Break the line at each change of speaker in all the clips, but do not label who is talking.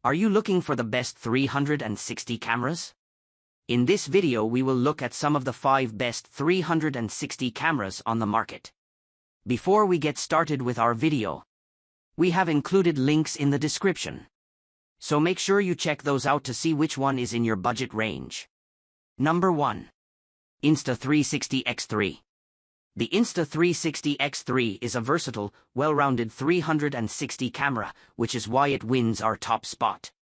Are you looking for the best 360 cameras? In this video we will look at some of the 5 best 360 cameras on the market. Before we get started with our video, we have included links in the description. So make sure you check those out to see which one is in your budget range. Number 1. Insta360 X3. The Insta360 X3 is a versatile, well-rounded 360 camera, which is why it wins our top spot.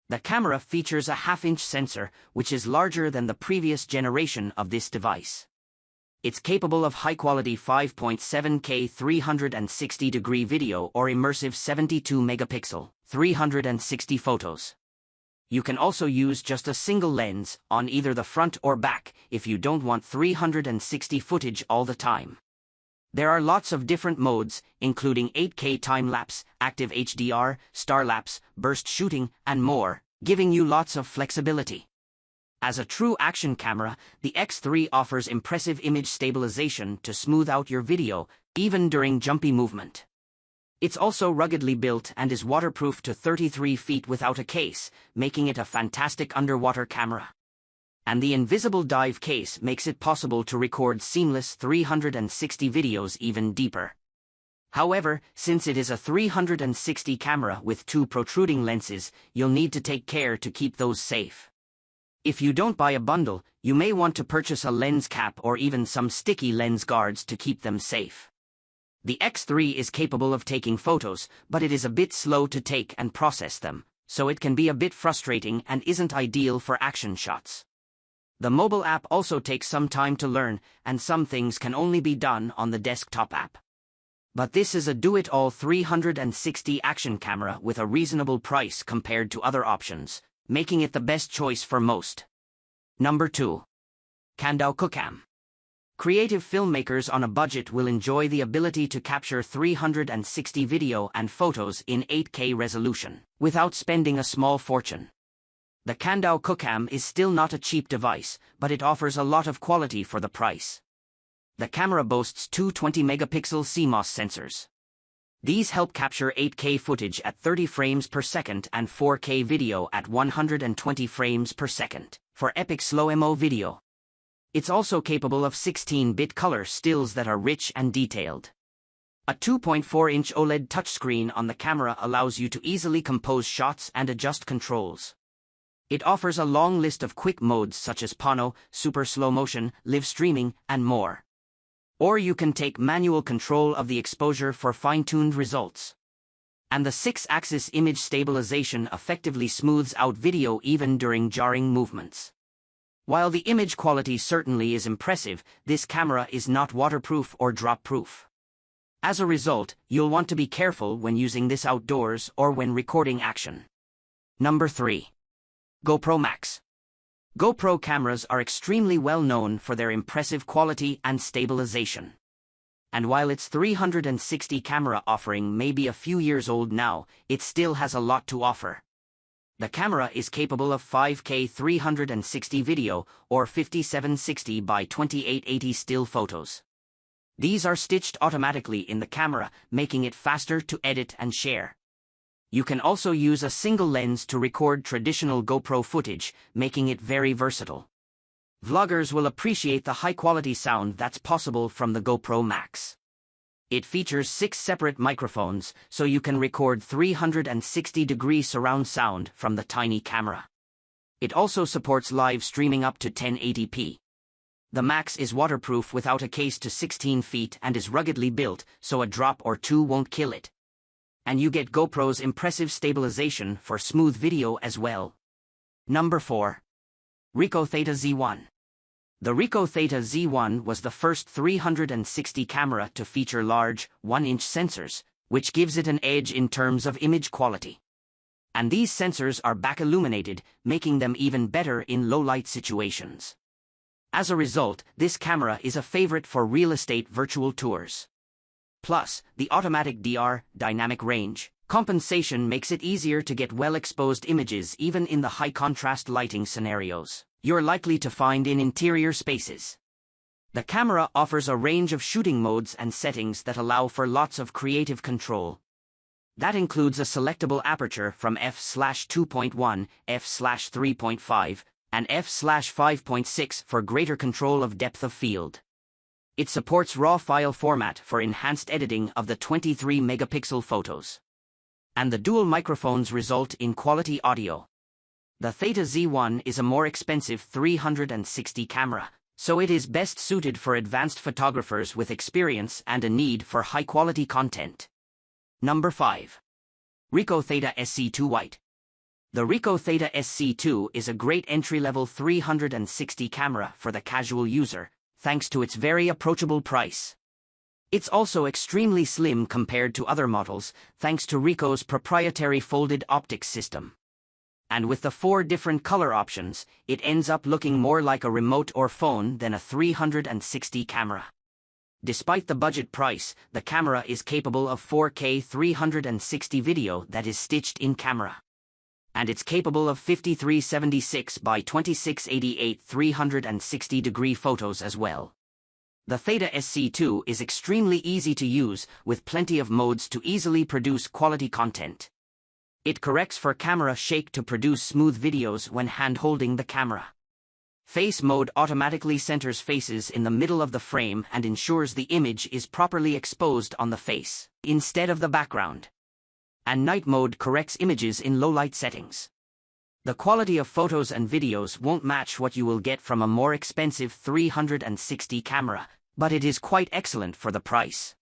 The camera features a half-inch sensor, which is larger than the previous generation of this device. It's capable of high-quality 5.7K 360-degree video or immersive 72-megapixel, 360 photos. You can also use just a single lens on either the front or back if you don't want 360 footage all the time. There are lots of different modes, including 8K time-lapse, active HDR, star-lapse, burst shooting, and more, giving you lots of flexibility. As a true action camera, the X3 offers impressive image stabilization to smooth out your video, even during jumpy movement. It's also ruggedly built and is waterproof to 33 feet without a case, making it a fantastic underwater camera. And the invisible dive case makes it possible to record seamless 360 videos even deeper. However, since it is a 360 camera with 2 protruding lenses, you'll need to take care to keep those safe. If you don't buy a bundle, you may want to purchase a lens cap or even some sticky lens guards to keep them safe. The X3 is capable of taking photos, but it is a bit slow to take and process them, so it can be a bit frustrating and isn't ideal for action shots. The mobile app also takes some time to learn, and some things can only be done on the desktop app. But this is a do-it-all 360 action camera with a reasonable price compared to other options, making it the best choice for most. Number 2. KanDao QooCam. Creative filmmakers on a budget will enjoy the ability to capture 360 video and photos in 8K resolution, without spending a small fortune. The KanDao QooCam is still not a cheap device, but it offers a lot of quality for the price. The camera boasts 2 20-megapixel CMOS sensors. These help capture 8K footage at 30 frames per second and 4K video at 120 frames per second, for epic slow-mo video. It's also capable of 16-bit color stills that are rich and detailed. A 2.4-inch OLED touchscreen on the camera allows you to easily compose shots and adjust controls. It offers a long list of quick modes such as pano, super slow motion, live streaming, and more. Or you can take manual control of the exposure for fine-tuned results. And the 6-axis image stabilization effectively smooths out video even during jarring movements. While the image quality certainly is impressive, this camera is not waterproof or drop-proof. As a result, you'll want to be careful when using this outdoors or when recording action. Number 3. GoPro MAX. GoPro cameras are extremely well known for their impressive quality and stabilization. And while its 360 camera offering may be a few years old now, it still has a lot to offer. The camera is capable of 5K 360 video or 5760 by 2880 still photos. These are stitched automatically in the camera, making it faster to edit and share. You can also use a single lens to record traditional GoPro footage, making it very versatile. Vloggers will appreciate the high-quality sound that's possible from the GoPro MAX. It features 6 separate microphones, so you can record 360-degree surround sound from the tiny camera. It also supports live streaming up to 1080p. The MAX is waterproof without a case to 16 feet and is ruggedly built, so a drop or two won't kill it. And you get GoPro's impressive stabilization for smooth video as well. Number 4. Ricoh Theta Z1. The Ricoh Theta Z1 was the first 360 camera to feature large, 1-inch sensors, which gives it an edge in terms of image quality. And these sensors are back-illuminated, making them even better in low-light situations. As a result, this camera is a favorite for real estate virtual tours. Plus, the automatic DR, dynamic range, compensation makes it easier to get well-exposed images even in the high-contrast lighting scenarios you're likely to find in interior spaces. The camera offers a range of shooting modes and settings that allow for lots of creative control. That includes a selectable aperture from f/2.1, f/3.5, and f/5.6 for greater control of depth of field. It supports RAW file format for enhanced editing of the 23 megapixel photos. And the dual microphones result in quality audio. The Theta Z1 is a more expensive 360 camera, so it is best suited for advanced photographers with experience and a need for high-quality content. Number 5. Ricoh Theta Z2 White. The Ricoh Theta Z2 is a great entry-level 360 camera for the casual user, thanks to its very approachable price. It's also extremely slim compared to other models, thanks to Ricoh's proprietary folded optics system. And with the 4 different color options, it ends up looking more like a remote or phone than a 360 camera. Despite the budget price, the camera is capable of 4K 360 video that is stitched in camera. And it's capable of 5376 by 2688 360-degree photos as well. The Theta Z2 is extremely easy to use, with plenty of modes to easily produce quality content. It corrects for camera shake to produce smooth videos when hand-holding the camera. Face mode automatically centers faces in the middle of the frame and ensures the image is properly exposed on the face, instead of the background. And night mode corrects images in low-light settings. The quality of photos and videos won't match what you will get from a more expensive 360 camera, but it is quite excellent for the price.